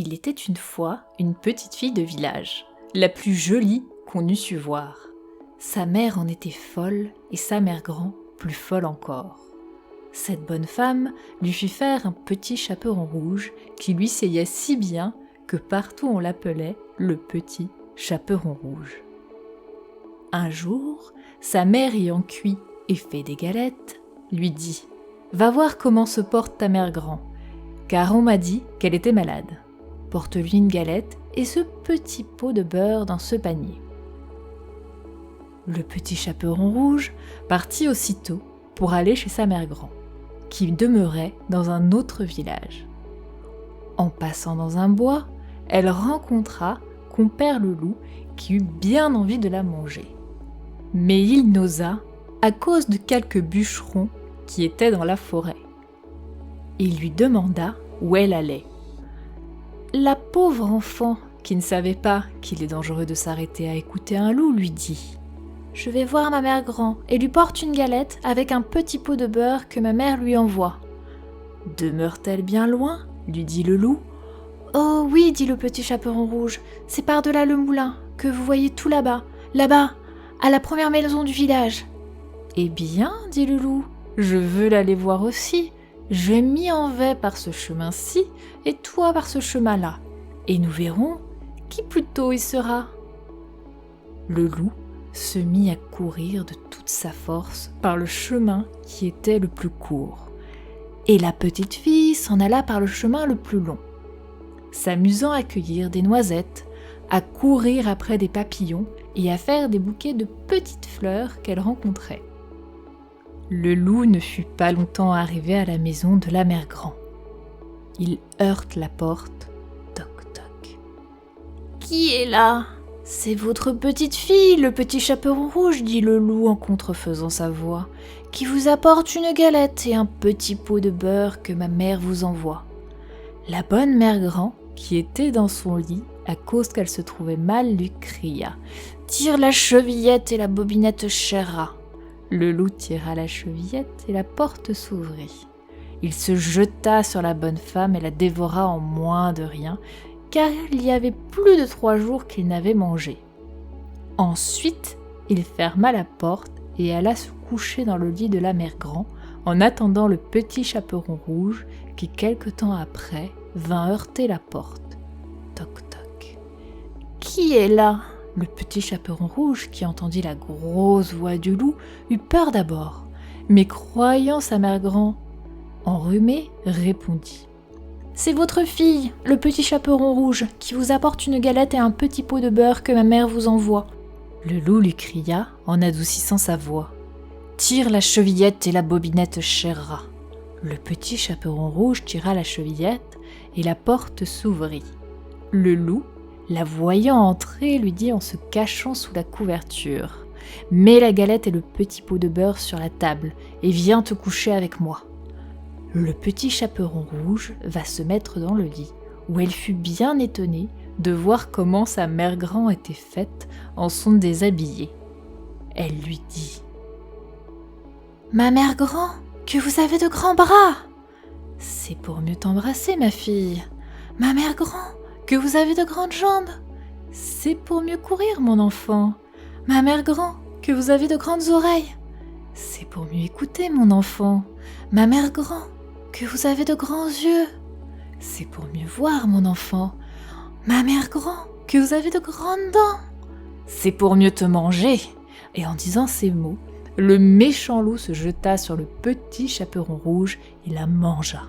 Il était une fois une petite fille de village, la plus jolie qu'on eût su voir. Sa mère en était folle et sa mère grand plus folle encore. Cette bonne femme lui fit faire un petit chaperon rouge qui lui seyait si bien que partout on l'appelait le petit chaperon rouge. Un jour, sa mère ayant cuit et fait des galettes, lui dit « Va voir comment se porte ta mère grand, car on m'a dit qu'elle était malade. Porte-lui une galette et ce petit pot de beurre dans ce panier. » Le petit chaperon rouge partit aussitôt pour aller chez sa mère grand, qui demeurait dans un autre village. En passant dans un bois, elle rencontra compère le loup qui eut bien envie de la manger. Mais il n'osa à cause de quelques bûcherons qui étaient dans la forêt. Il lui demanda où elle allait. La pauvre enfant, qui ne savait pas qu'il est dangereux de s'arrêter à écouter un loup, lui dit « Je vais voir ma mère grand et lui porte une galette avec un petit pot de beurre que ma mère lui envoie. »« Demeure-t-elle bien loin ?» lui dit le loup. « Oh oui, dit le petit chaperon rouge, c'est par-delà le moulin, que vous voyez tout là-bas, à la première maison du village. »« Eh bien, dit le loup, je veux l'aller voir aussi. Je m'y en vais par ce chemin-ci et toi par ce chemin-là, et nous verrons qui plus tôt y sera. » Le loup se mit à courir de toute sa force par le chemin qui était le plus court, et la petite fille s'en alla par le chemin le plus long, s'amusant à cueillir des noisettes, à courir après des papillons et à faire des bouquets de petites fleurs qu'elle rencontrait. Le loup ne fut pas longtemps arrivé à la maison de la mère grand. Il heurte la porte, toc toc. « Qui est là ? » « C'est votre petite fille, le petit chaperon rouge, dit le loup en contrefaisant sa voix, qui vous apporte une galette et un petit pot de beurre que ma mère vous envoie. » La bonne mère grand, qui était dans son lit, à cause qu'elle se trouvait mal, lui cria « Tire la chevillette et la bobinette, cher rat !» Le loup tira la chevillette et la porte s'ouvrit. Il se jeta sur la bonne femme et la dévora en moins de rien, car il y avait plus de 3 jours qu'il n'avait mangé. Ensuite, il ferma la porte et alla se coucher dans le lit de la mère grand, en attendant le petit chaperon rouge qui, quelque temps après, vint heurter la porte. Toc toc. « Qui est là ?» Le petit chaperon rouge, qui entendit la grosse voix du loup, eut peur d'abord, mais croyant sa mère grand enrhumée, répondit « C'est votre fille, le petit chaperon rouge, qui vous apporte une galette et un petit pot de beurre que ma mère vous envoie. » Le loup lui cria, en adoucissant sa voix « Tire la chevillette et la bobinette, cher rat !» Le petit chaperon rouge tira la chevillette et la porte s'ouvrit. Le loup, la voyant entrer, lui dit en se cachant sous la couverture « Mets la galette et le petit pot de beurre sur la table et viens te coucher avec moi. » Le petit chaperon rouge va se mettre dans le lit, où elle fut bien étonnée de voir comment sa mère grand était faite en son déshabillé. Elle lui dit « Ma mère grand, que vous avez de grands bras !»« C'est pour mieux t'embrasser, ma fille. »« Ma mère grand, que vous avez de grandes jambes !»« C'est pour mieux courir, mon enfant. »« Ma mère grand, que vous avez de grandes oreilles !»« C'est pour mieux écouter, mon enfant. »« Ma mère grand, que vous avez de grands yeux !»« C'est pour mieux voir, mon enfant. »« Ma mère grand, que vous avez de grandes dents !»« C'est pour mieux te manger. » Et en disant ces mots, le méchant loup se jeta sur le petit chaperon rouge et la mangea.